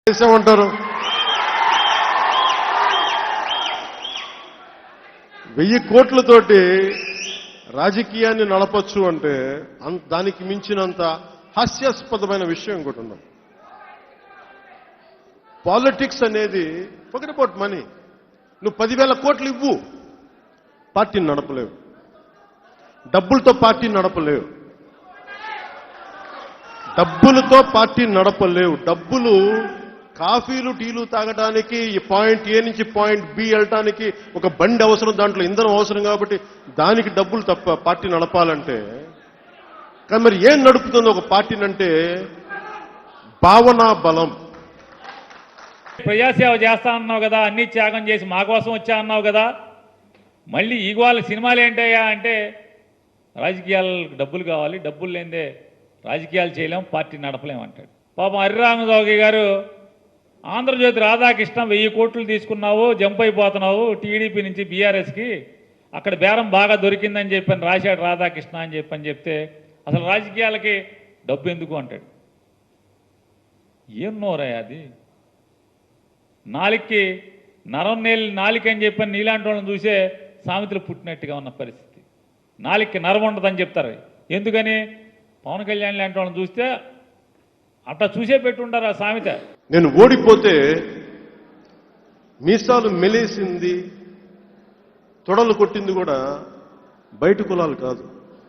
చేసామంటారు. 1000 కోట్లతోటి రాజకీయాన్ని నడపచ్చు అంటే దానికి మించినంత హాస్యాస్పదమైన విషయం ఇంకోటి ఉంది. పాలిటిక్స్ అనేది ఫర్గెట్ అబౌట్ మనీ. నువ్వు 10,000 కోట్లు ఇవ్వు, పార్టీని నడపలేవు. డబ్బులతో పార్టీని నడపలేవు. డబ్బులతో పార్టీని నడపలేవు. డబ్బులు కాఫీలు టీలు తాగడానికి ఈ పాయింట్ ఏ నుంచి పాయింట్ బి వెళ్ళటానికి ఒక బండి అవసరం, దాంట్లో ఇంధనం అవసరం. కాబట్టి దానికి డబ్బులు తప్ప పార్టీ నడపాలంటే. కానీ మరి ఏం నడుపుతుంది ఒక పార్టీని అంటే భావనా బలం. ప్రజాసేవ చేస్తా అన్నావు కదా, అన్ని త్యాగం చేసి మా కోసం వచ్చా అన్నావు కదా, మళ్ళీ ఈగోళ్ళ సినిమాలు ఏంటయ్యా అంటే రాజకీయాలకు డబ్బులు కావాలి, డబ్బులు లేదే రాజకీయాలు చేయలేం, పార్టీ నడపలేం అంటాడు. పాపం హరిరామజోగి గారు ఆంధ్రజ్యోతి రాధాకృష్ణ 1000 కోట్లు తీసుకున్నావు, జంప్ అయిపోతున్నావు టీడీపీ నుంచి బీఆర్ఎస్కి, అక్కడ బేరం బాగా దొరికిందని చెప్పని రాశాడు రాధాకృష్ణ అని చెప్పని చెప్తే అసలు రాజకీయాలకి డబ్బు ఎందుకు అంటాడు. ఏం నోరాయి అది? నాలికి నరం నాలిక అని చెప్పని నీలాంటి వాళ్ళని చూసే సామెతలు పుట్టినట్టుగా ఉన్న పరిస్థితి. నాలికి నరం ఉండదని చెప్తారు. ఎందుకని? పవన్ కళ్యాణ్ లాంటి వాళ్ళని చూస్తే అట్లా చూసే పెట్టుంటారు ఆ సామెత. నేను ఓడిపోతే మీసాలు మెలేసింది, తొడలు కొట్టింది కూడా బయట కులాలు కాదు.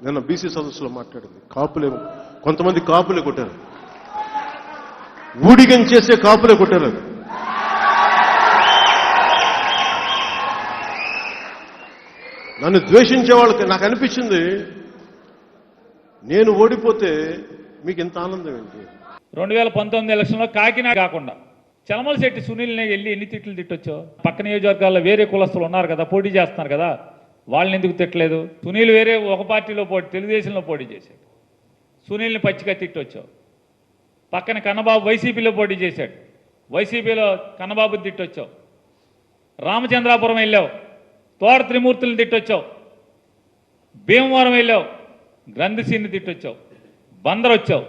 నిన్న బీసీ సదస్సులో మాట్లాడింది కాపులే, కొంతమంది కాపులే కొట్టారు, ఊడిగం చేసే కాపులే కొట్టారు. నన్ను ద్వేషించే వాళ్ళకి నాకు అనిపించింది, నేను ఓడిపోతే మీకు ఎంత ఆనందం ఏంటి? 2019 ఎలక్షన్లో కాకినాడ కాకుండా చలమలశెట్టి సునీల్ని వెళ్ళి ఎన్ని తిట్లు తిట్టొచ్చో. పక్క నియోజకవర్గాల్లో వేరే కులస్తులు ఉన్నారు కదా, పోటీ చేస్తున్నారు కదా, వాళ్ళని ఎందుకు తిట్టలేదు? సునీల్ వేరే ఒక పార్టీలో తెలుగుదేశంలో పోటీ చేశాడు, సునీల్ని పచ్చిగా తిట్టొచ్చావు. పక్కన కన్నబాబు వైసీపీలో పోటీ చేశాడు, వైసీపీలో కన్నబాబుని తిట్టొచ్చావు. రామచంద్రాపురం వెళ్ళావు, తోట త్రిమూర్తులను తిట్టొచ్చావు. భీమవరం వెళ్ళావు, గ్రంథిసీని తిట్టొచ్చావు. బందర్ వచ్చావు,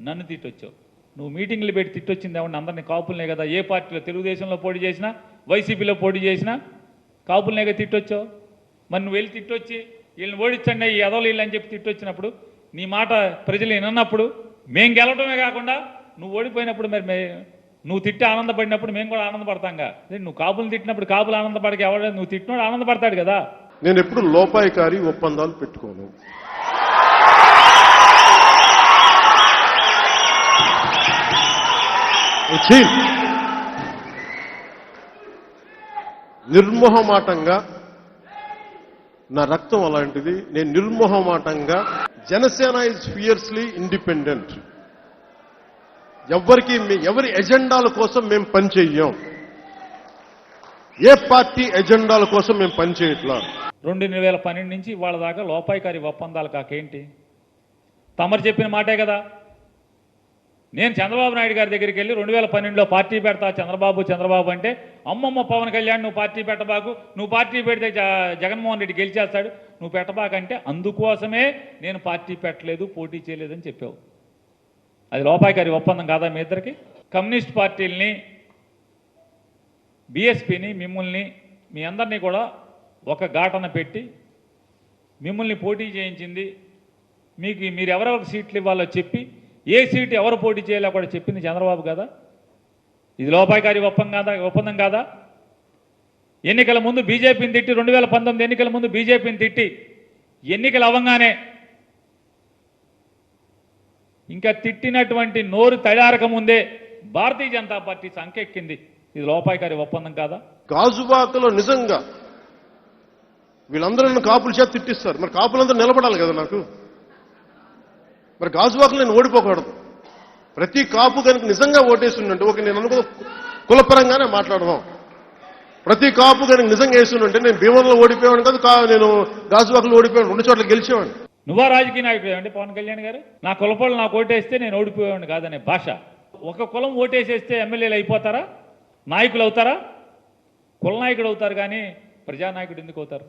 నన్ను తిట్టొచ్చావు. నువ్వు మీటింగ్లు పెట్టి తిట్టొచ్చింది ఎవరిని? అందరినీ కాపులనే కదా. ఏ పార్టీలో తెలుగుదేశంలో పోటీ చేసినా, వైసీపీలో పోటీ చేసినా కాపులనేగా తిట్టొచ్చావు. మరి నువ్వు వెళ్ళి తిట్టొచ్చి వీళ్ళని ఓడించండి ఈ ఎదవలు వీళ్ళు అని చెప్పి తిట్టొచ్చినప్పుడు, నీ మాట ప్రజలు వినన్నప్పుడు, మేము గెలవడమే కాకుండా నువ్వు ఓడిపోయినప్పుడు మరి నువ్వు తిట్టి ఆనందపడినప్పుడు మేము కూడా ఆనందపడతాంగా. నువ్వు కాపులు తిట్టినప్పుడు కాపులు ఆనందపడక ఎవడ, నువ్వు తిట్టినోడు ఆనందపడతాడు కదా. నేను ఎప్పుడు లోపాయికారి ఒప్పందాలు పెట్టుకోను. నిర్మోహమాటంగా, నా రక్తం అలాంటిది, నేను నిర్మోహమాటంగా. Janasena is fiercely independent. ఎవరి ఎజెండాల కోసం మేము పనిచేయం. ఏ పార్టీ ఎజెండాల కోసం మేము పనిచేయట్లా. 2012 నుంచి ఇవాళ దాకా లోపాయికారి ఒప్పందాలు కాకేంటి? తమరు చెప్పిన మాటే కదా. నేను చంద్రబాబు నాయుడు గారి దగ్గరికి వెళ్ళి 2012లో పార్టీ పెడతా చంద్రబాబు అంటే, అమ్మమ్మ పవన్ కళ్యాణ్ నువ్వు పార్టీ పెట్టబాకు, నువ్వు పార్టీ పెడితే జగన్మోహన్ రెడ్డి గెలిచేస్తాడు, నువ్వు పెట్టబాకంటే అందుకోసమే నేను పార్టీ పెట్టలేదు, పోటీ చేయలేదని చెప్పావు. అది లోపాయికారి ఒప్పందం కాదా మీ ఇద్దరికి? కమ్యూనిస్ట్ పార్టీలని, బీఎస్పీని, మిమ్మల్ని మీ అందరినీ కూడా ఒక ఘాటన పెట్టి మిమ్మల్ని పోటీ చేయించింది. మీరు ఎవరెవరికి సీట్లు ఇవ్వాలో చెప్పి ఏ సీటు ఎవరు పోటీ చేయాలో కూడా చెప్పింది చంద్రబాబు కదా. ఇది లోపాయికారి ఒప్పందం కాదా? ఎన్నికల ముందు బీజేపీని తిట్టి, 2019 ఎన్నికల ముందు బీజేపీని తిట్టి, ఎన్నికలు అవ్వగానే ఇంకా తిట్టినటువంటి నోరు తడారక ముందే భారతీయ జనతా పార్టీ సంకెక్కింది. ఇది లోపాయికారి ఒప్పందం కాదా? గాజువాకలో నిజంగా వీళ్ళందరూ కాపుల చేత తిట్టిస్తారు. మరి కాపులందరూ నిలబడాలి కదా నాకు. మరి గాజువాకలు నేను ఓడిపోకూడదు. ప్రతి కాపు కనుక నిజంగా ఓటేస్తుండే, ఒక నేను అనుకో కులపరంగానే మాట్లాడదాం, ప్రతి కాపు కనుక నిజంగా వేస్తుండే నేను భీమవరంలో ఓడిపోయాను కాదు, నేను గాజువాకలో ఓడిపోయాను, 2 చోట్ల గెలిచేవాడిని. నువ్వా రాజకీయ నాయకుడు అంటే పవన్ కళ్యాణ్ గారు? నా కులపోళ్ళు నాకు ఓటేస్తే నేను ఓడిపోయేవాడిని కాదనే భాష. ఒక కులం ఓటేసేస్తే ఎమ్మెల్యేలు అయిపోతారా? నాయకులు అవుతారా? కుల నాయకుడు అవుతారు కానీ ప్రజానాయకుడు ఎందుకు అవుతారు?